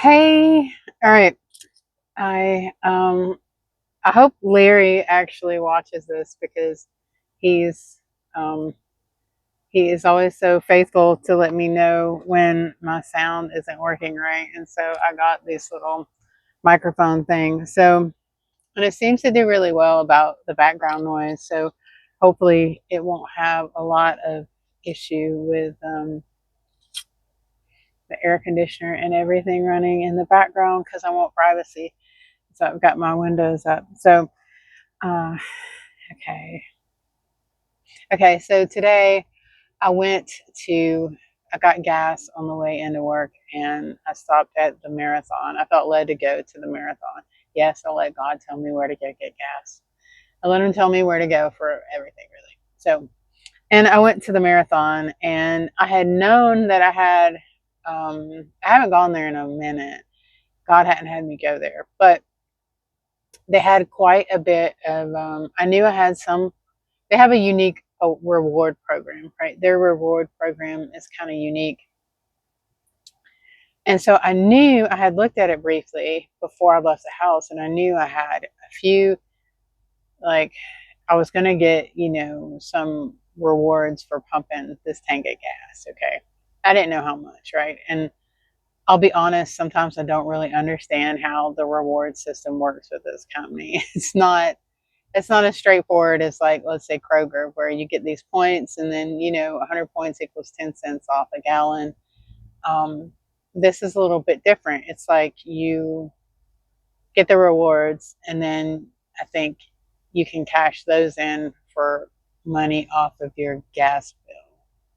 Hey, all right. I um I hope Larry actually watches this because he's um he is always so faithful to let me know when my sound isn't working right. And so I got this little microphone thing. And it seems to do really well about the background noise. So hopefully it won't have a lot of issue with the air conditioner and everything running in the background because I want privacy. So I've got my windows up. Uh, okay. Okay. So today I went to, I got gas on the way into work and I stopped at the marathon. I felt led to go to the marathon. Yes, I let God tell me where to go get gas. I let him tell me where to go for everything, really. And I went to the marathon and I had known that I haven't gone there in a minute. God hadn't had me go there, but they had quite a bit of, I knew I had some. They have a unique reward program, right? Their reward program is kind of unique. And so I knew I had looked at it briefly before I left the house, and I knew I had a few, like, I was going to get, some rewards for pumping this tank of gas. Okay. I didn't know how much, right? And I'll be honest, sometimes I don't really understand how the reward system works with this company. It's not as straightforward as, like, let's say Kroger, where you get these points and then 100 points equals 10 cents off a gallon. um, this is a little bit different. It's like you get the rewards and then I think you can cash those in for money off of your gas bill,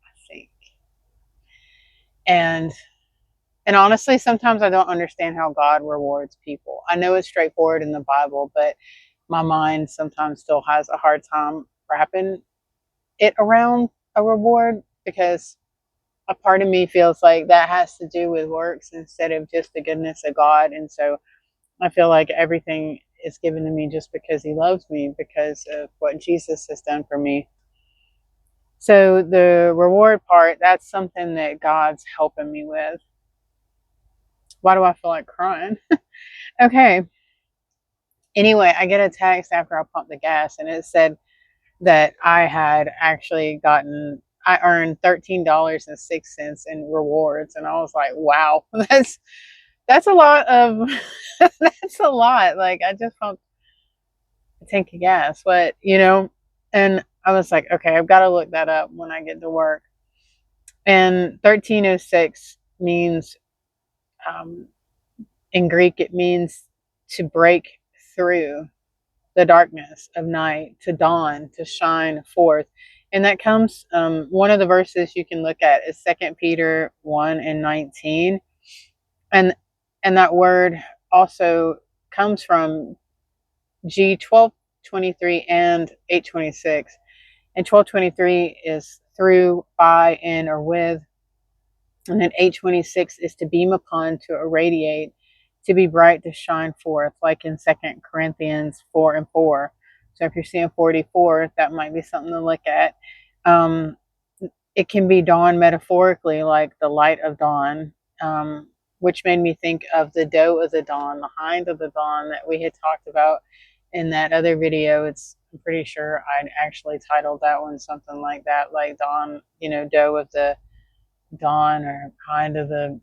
I think. And and honestly, sometimes I don't understand how God rewards people. I know it's straightforward in the Bible, but my mind sometimes still has a hard time wrapping it around a reward because a part of me feels like that has to do with works instead of just the goodness of God. And so I feel like everything is given to me just because He loves me, because of what Jesus has done for me. So the reward part, that's something that God's helping me with. Why do I feel like crying? Okay. Anyway, I get a text after I pump the gas and it said that I earned $13.06 in rewards. And I was like, wow, that's a lot of, that's a lot. Like, I just pumped a tank of gas, and I was like, okay, I've got to look that up when I get to work. And 1306 means, um, in Greek, it means to break through the darkness of night, to dawn, to shine forth. And that comes, one of the verses you can look at is 2 Peter 1 and 19. And that word also comes from G 12:23 and 8:26. And 12:23 is through, by, in, or with. And then 8:26 is to beam upon, to irradiate, to be bright, to shine forth, like in 2 Corinthians 4:4. So if you're seeing 44, that might be something to look at. Um, it can be dawn metaphorically, like the light of dawn, which made me think of the doe of the dawn, the hind of the dawn that we had talked about in that other video. I'm pretty sure I'd actually titled that one something like that, like dawn, doe of the dawn or hind of the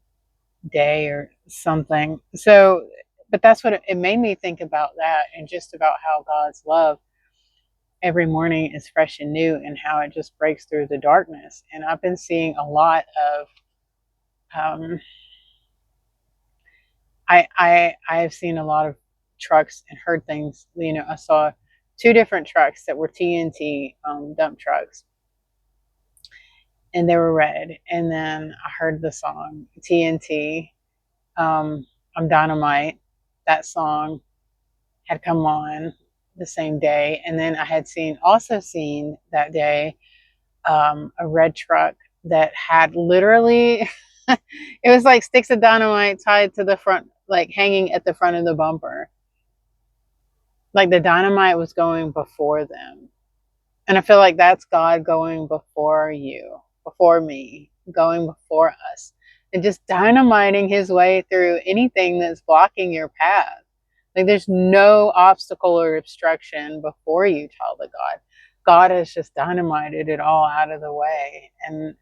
day or something. So, but that's what it made me think about, that, and just about how God's love every morning is fresh and new and how it just breaks through the darkness. And I've been seeing a lot of, um, I have seen a lot of trucks and heard things. I saw two different trucks that were TNT, dump trucks, and they were red. And then I heard the song TNT, I'm Dynamite. That song had come on the same day. And then I had also seen that day, a red truck that had literally, it was like sticks of dynamite tied to the front, like hanging at the front of the bumper. Like the dynamite was going before them. And I feel like that's God going before you, before me, going before us, and just dynamiting his way through anything that's blocking your path. Like there's no obstacle or obstruction before you, child of God. God has just dynamited it all out of the way. And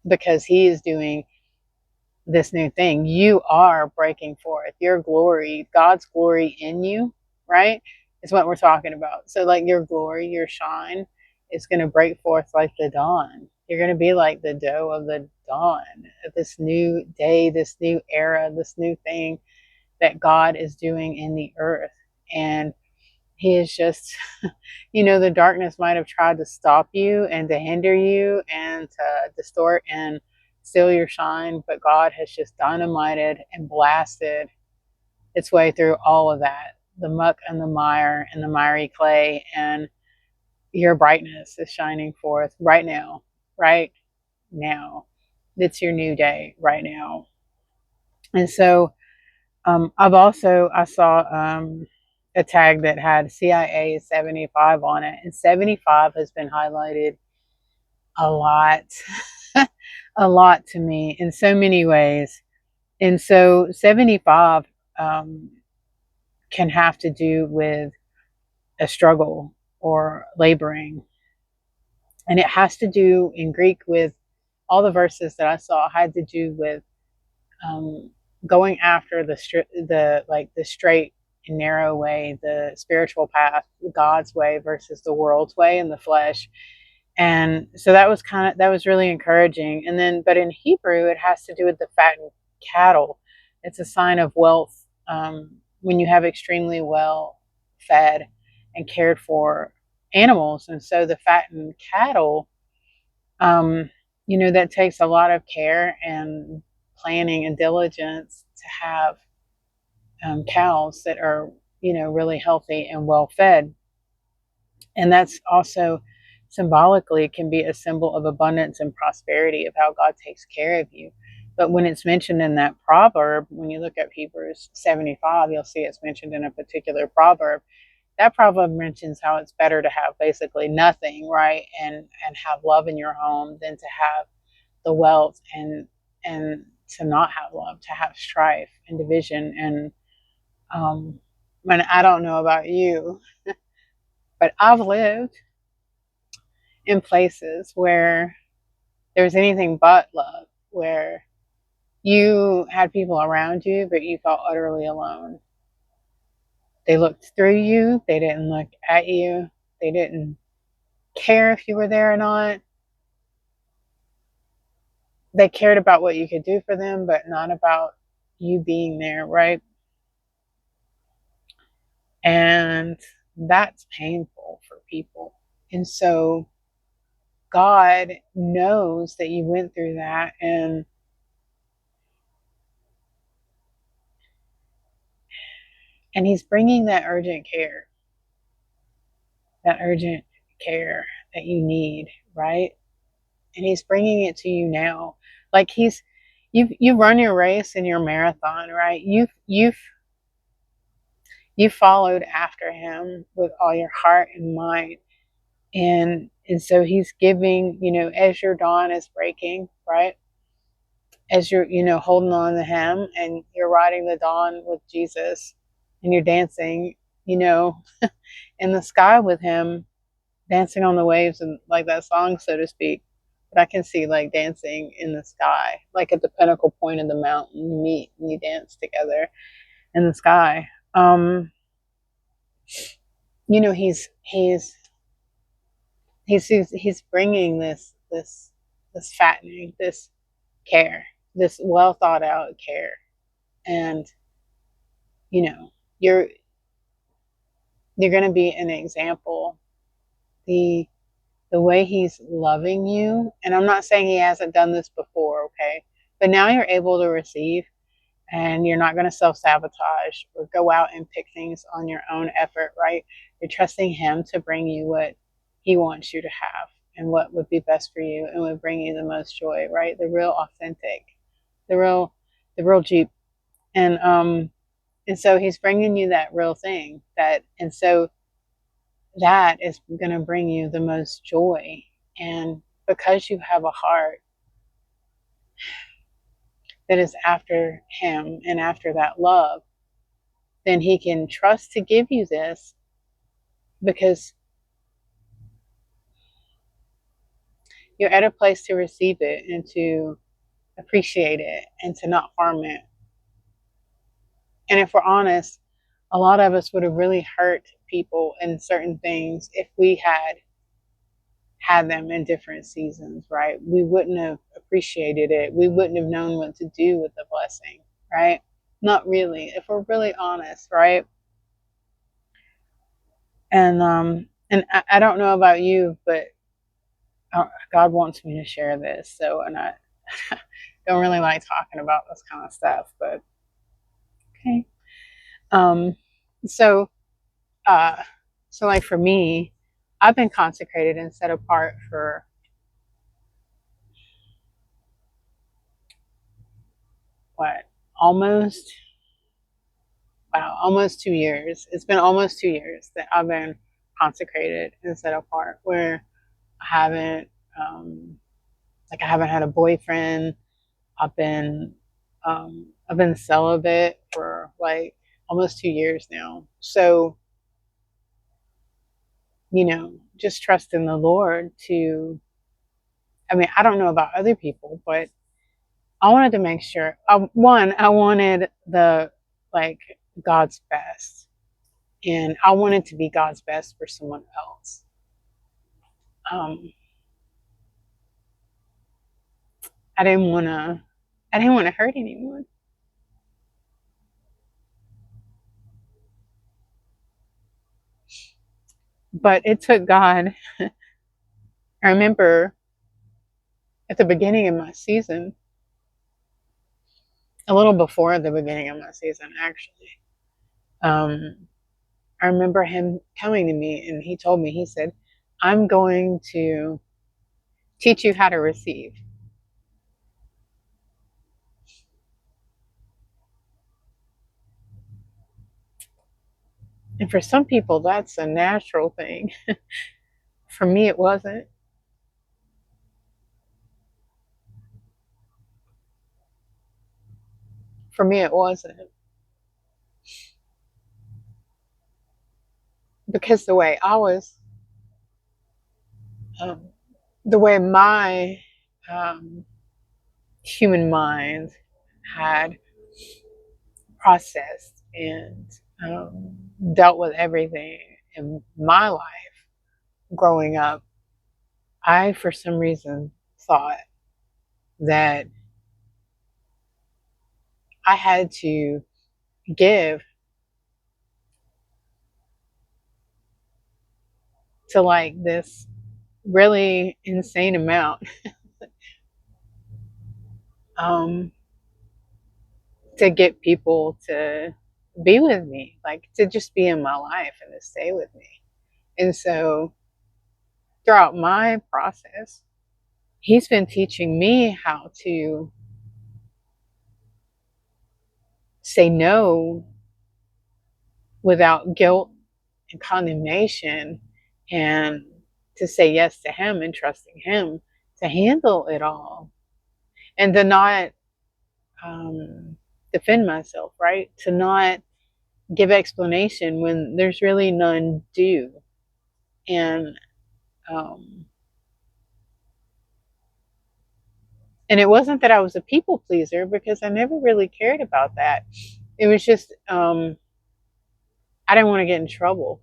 because he is doing this new thing, you are breaking forth. Your glory, God's glory in you, right? Is what we're talking about. So, like your glory, your shine is going to break forth like the dawn. You're going to be like the doe of the dawn, this new day, this new era, this new thing that God is doing in the earth. And he is just, the darkness might have tried to stop you and to hinder you and to distort and steal your shine, but God has just dynamited and blasted its way through all of that, the muck and the mire and the miry clay, and your brightness is shining forth right now, right now. It's your new day right now. And so I saw a tag that had CIA 75 on it, and 75 has been highlighted a lot, a lot to me in so many ways. And so 75 um, can have to do with a struggle or laboring. And it has to do in Greek with all the verses that I saw had to do with um, going after the straight and narrow way, the spiritual path, God's way versus the world's way and the flesh. And so that was really encouraging. And then, but in Hebrew, it has to do with the fattened cattle. It's a sign of wealth when you have extremely well fed and cared for animals. And so the fattened cattle, um, that takes a lot of care and planning and diligence to have cows that are, really healthy and well fed. And that's also symbolically can be a symbol of abundance and prosperity of how God takes care of you. But when it's mentioned in that proverb, when you look at Hebrews 75, you'll see it's mentioned in a particular proverb. That proverb mentions how it's better to have basically nothing, right? And have love in your home than to have the wealth and to not have love, to have strife and division. Um and I don't know about you, but I've lived in places where there's anything but love, where you had people around you, but you felt utterly alone. They looked through you, they didn't look at you, they didn't care if you were there or not. They cared about what you could do for them, but not about you being there, right? And that's painful for people. And so God knows that you went through that, and he's bringing that urgent care that you need, right? And he's bringing it to you now. Like you've run your race and your marathon, right? You've followed after him with all your heart and mind. And so he's giving, as your dawn is breaking, right? As you're, holding on to him and you're riding the dawn with Jesus and you're dancing, in the sky with him, dancing on the waves and like that song, so to speak. But I can see like dancing in the sky, like at the pinnacle point of the mountain, you meet and you dance together in the sky. He's bringing this fattening, this care, this well thought out care, and you know you're you're going to be an example. The way he's loving you, and I'm not saying he hasn't done this before, okay, but now you're able to receive, and you're not going to self-sabotage or go out and pick things on your own effort, right? You're trusting him to bring you what he wants you to have and what would be best for you and would bring you the most joy, right? The real authentic, the real Jeep. And so he's bringing you that real thing, and so that is going to bring you the most joy. And because you have a heart that is after him and after that love, then he can trust to give you this because you're at a place to receive it and to appreciate it and to not harm it. And if we're honest, a lot of us would have really hurt people in certain things if we had them in different seasons, right? We wouldn't have appreciated it. We wouldn't have known what to do with the blessing, right? Not really, if we're really honest, right? And I don't know about you, but God wants me to share this. So, and I don't really like talking about this kind of stuff, but okay. Um, so, uh, so like for me, I've been consecrated and set apart for what, almost, wow, almost 2 years. It's been almost 2 years that I've been consecrated and set apart, where I haven't, I haven't had a boyfriend. I've been celibate for like almost 2 years now. So, just trust in the Lord to, I mean, I don't know about other people, but I wanted to make sure, one, I wanted like, God's best. And I wanted to be God's best for someone else. Um, I didn't want to, I didn't want to hurt anyone. But it took God. I remember at the beginning of my season, a little before the beginning of my season, actually, um, I remember him coming to me and he told me, he said, I'm going to teach you how to receive. And for some people, that's a natural thing. For me, it wasn't. For me, it wasn't. Because um, the way my um, human mind had processed and dealt with everything in my life growing up, I, for some reason, thought that I had to give to like this really insane amount um, to get people to be with me, like to just be in my life and to stay with me. And so throughout my process, he's been teaching me how to say no without guilt and condemnation, and to say yes to him and trusting him to handle it all, and to not um, defend myself, right? To not give explanation when there's really none due. And um, and it wasn't that I was a people pleaser, because I never really cared about that. It was just I didn't want to get in trouble.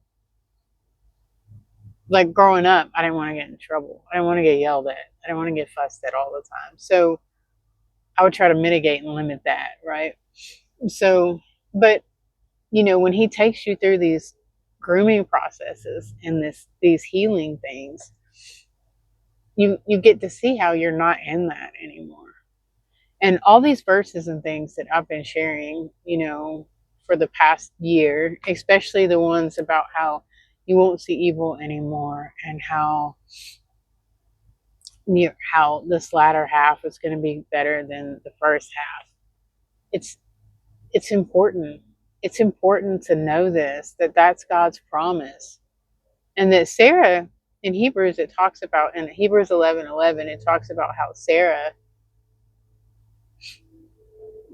Like growing up, I didn't want to get in trouble. I didn't want to get yelled at. I didn't want to get fussed at all the time. So I would try to mitigate and limit that, right? So, but when he takes you through these grooming processes and these healing things, you get to see how you're not in that anymore. And all these verses and things that I've been sharing, for the past year, especially the ones about how you won't see evil anymore, and how this latter half is going to be better than the first half. It's it's important. It's important to know that that's God's promise, and that Sarah, in Hebrews, it talks about, in Hebrews 11:11, it talks about how Sarah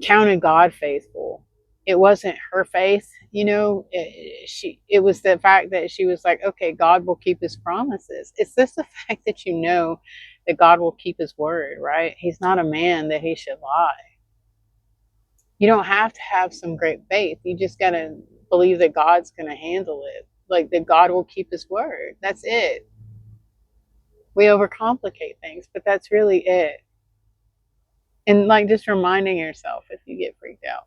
counted God faithful. It wasn't her faith, it was the fact that she was like, okay, God will keep his promises. It's just the fact that that God will keep his word, right? He's not a man that he should lie. You don't have to have some great faith. You just got to believe that God's going to handle it, like that God will keep his word. That's it. We overcomplicate things, but that's really it. And like just reminding yourself if you get freaked out.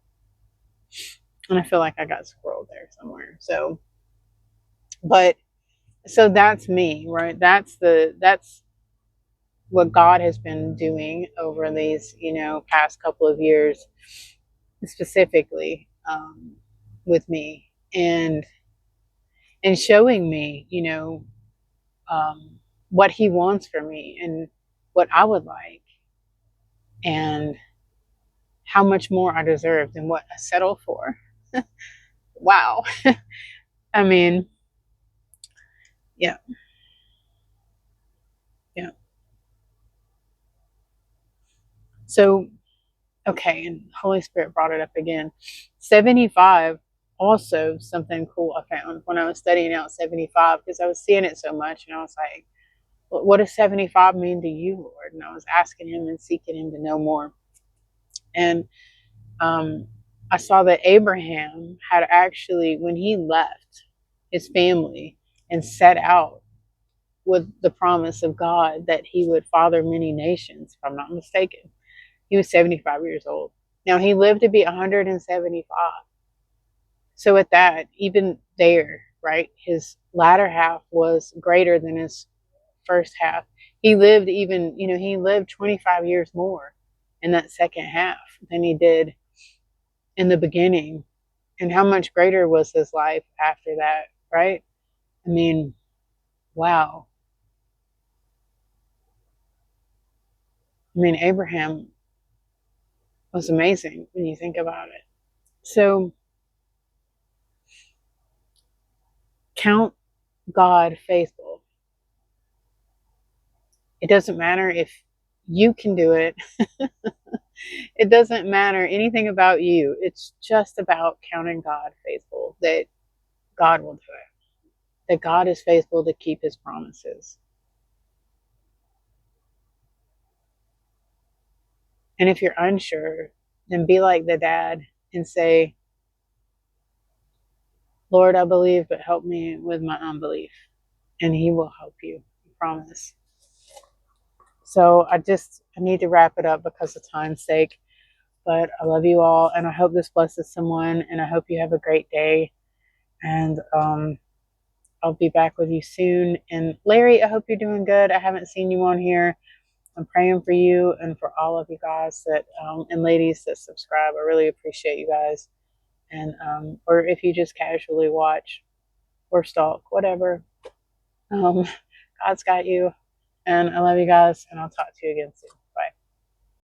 And I feel like I got squirreled there somewhere. But so that's me, right? That's what God has been doing over these, past couple of years, specifically with me, and showing me, what He wants for me and what I would like, and how much more I deserve than what I settle for. Wow. I mean, yeah, yeah. So, okay, and Holy Spirit brought it up again. 75, also something cool I found when I was studying out 75, because I was seeing it so much, and I was like, what does 75 mean to you, Lord? And I was asking him and seeking him to know more. And um, I saw that Abraham had actually, when he left his family and set out with the promise of God that he would father many nations, if I'm not mistaken, he was 75 years old. Now, he lived to be 175. So, at that, even there, right, his latter half was greater than his first half. He lived he lived 25 years more in that second half than he did in the beginning. And how much greater was his life after that, right? I mean, wow. I mean, Abraham was amazing when you think about it. So, count God faithful. It doesn't matter if you can do it. It doesn't matter anything about you. It's just about counting God faithful, that God will do it, that God is faithful to keep his promises. And if you're unsure, then be like the dad and say, Lord, I believe, but help me with my unbelief. And he will help you, I promise. So I need to wrap it up because of time's sake. But I love you all, and I hope this blesses someone, and I hope you have a great day. And I'll be back with you soon. And Larry, I hope you're doing good. I haven't seen you on here. I'm praying for you and for all of you guys that and ladies that subscribe. I really appreciate you guys. And or if you just casually watch or stalk, whatever. God's got you. And I love you guys, and I'll talk to you again soon.